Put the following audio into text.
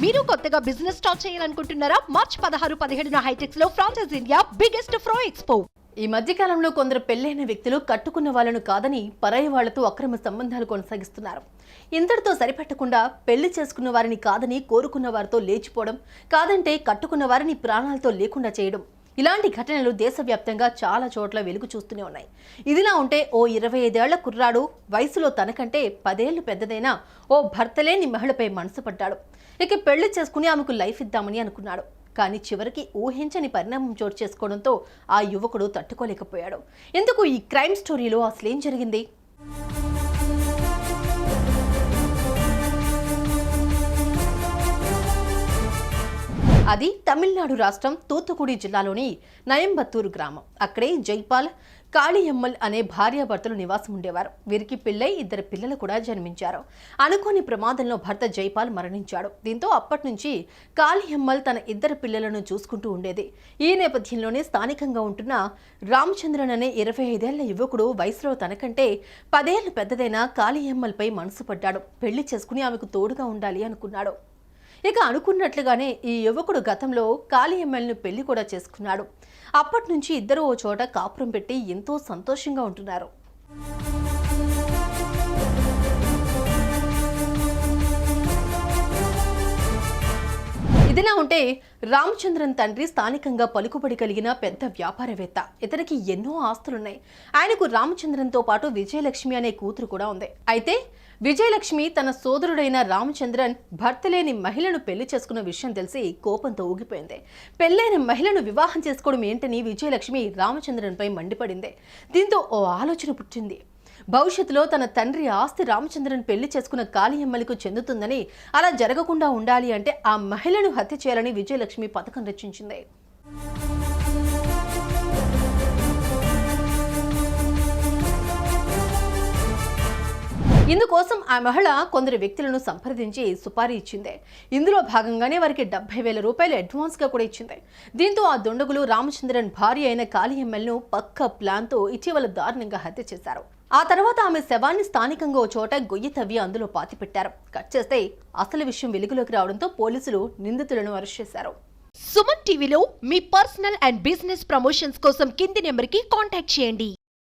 మీరు కొత్తగా business start చేయాలనుకుంటున్నారా? మార్చ్ 16-17 హైటెక్స్ లో ఫ్రాన్సెస్ ఇండియా బిగ్గెస్ట్ ఫ్రో ఎక్స్పో. ఈ మధ్య కాలంలో కొందరు పెళ్లైన వ్యక్తులు కట్టుకున్న వాళ్ళను కాదని పరాయి వాళ్లతో అక్రమ సంబంధాలు కొనసాగిస్తున్నారు. ఇంతటితో సరిపెట్టకుండా పెళ్లి చేసుకున్న వారిని కాదని కోరుకున్న వారితో లేచిపోవడం, కాదంటే కట్టుకున్న వారిని ప్రాణాలతో లేకుండా చేయడం, ఇలాంటి ఘటనలు దేశవ్యాప్తంగా చాలా చోట్ల వెలుగు చూస్తూనే ఉన్నాయి. ఇదిలా ఉంటే ఓ 25 ఏళ్ల కుర్రాడు వయసులో తనకంటే 10 ఏళ్లు పెద్దదైన ఓ భర్తలేని మహిళపై మనసు పడ్డాడు. ఇక పెళ్లి చేసుకుని ఆమెకు లైఫ్ ఇద్దామని అనుకున్నాడు. కానీ చివరికి ఊహించని పరిణామం చోటు చేసుకోవడంతో ఆ యువకుడు తట్టుకోలేకపోయాడు. ఎందుకు ఈ క్రైమ్ స్టోరీలో అసలేం జరిగింది? అది తమిళనాడు రాష్ట్రం తూత్తుకుడి జిల్లాలోని నయంబత్తూరు గ్రామం. అక్కడే జైపాల్, కాళియమ్మల్ అనే భార్యాభర్తలు నివాసం ఉండేవారు. వీరికి పెళ్లై 2 పిల్లలు కూడా జన్మించారు. అనుకోని ప్రమాదంలో భర్త జైపాల్ మరణించాడు. దీంతో అప్పటి నుంచి కాళియమ్మల్ తన 2 పిల్లలను చూసుకుంటూ ఉండేది. ఈ నేపథ్యంలోనే స్థానికంగా ఉంటున్న రామచంద్రన్ అనే 25 ఏళ్ల యువకుడు వయసులో తనకంటే 10 ఏళ్లు పెద్దదైన కాళియమ్మల్పై మనసు పడ్డాడు. పెళ్లి చేసుకుని ఆమెకు తోడుగా ఉండాలి అనుకున్నాడు. ఇక అనుకున్నట్లుగానే ఈ యువకుడు గతంలో కాళియమ్మల్ని పెళ్లి కూడా చేసుకున్నాడు. అప్పటి నుంచి ఇద్దరు ఓ చోట కాపురం పెట్టి ఎంతో సంతోషంగా ఉంటున్నారు. ఇదిలా ఉంటే రామచంద్రన్ తండ్రి స్థానికంగా పలుకుబడి కలిగిన పెద్ద వ్యాపారవేత్త. ఇతనికి ఎన్నో ఆస్తులున్నాయి. ఆయనకు రామచంద్రన్తో పాటు విజయలక్ష్మి అనే కూతురు కూడా ఉంది. అయితే విజయలక్ష్మి తన సోదరుడైన రామచంద్రన్ భర్త లేని మహిళను పెళ్లి చేసుకున్న విషయం తెలిసి కోపంతో ఊగిపోయింది. పెళ్లైన మహిళను వివాహం చేసుకోవడం ఏంటని విజయలక్ష్మి రామచంద్రన్పై మండిపడింది. దీంతో ఓ ఆలోచన పుట్టింది. భవిష్యత్తులో తన తండ్రి ఆస్తి రామచంద్రన్ పెళ్లి చేసుకున్న కాళియమ్మలకు చెందుతుందని, అలా జరగకుండా ఉండాలి అంటే ఆ మహిళను హత్య చేయాలని విజయలక్ష్మి పథకం రచించింది. ఇందుకోసం ఆ మహిళ కొందరు వ్యక్తులను సంప్రదించి సుపారీ ఇచ్చింది. ఇందులో భాగంగానే వారికి 70,000 రూపాయలు అడ్వాన్స్ గా కూడా ఇచ్చింది. దీంతో ఆ దుండగులు రామచంద్రన్ భార్య అయిన కాళియమ్మల్ను పక్క ప్లాన్ తో ఇటీవల దారుణంగా హత్య చేశారు. ఆ తర్వాత ఆమె శవాన్ని స్థానికంగా ఓ చోట గొయ్యి తవ్వి అందులో పాతిపెట్టారు. కట్ చేస్తే అసలు విషయం వెలుగులోకి రావడంతో పోలీసులు నిందితులను అరెస్ట్ చేశారు. సుమన్ టీవీలో మీ పర్సనల్ అండ్ బిజినెస్ ప్రమోషన్స్ కోసం కింది నెంబర్కి కాంటాక్ట్ చేయండి.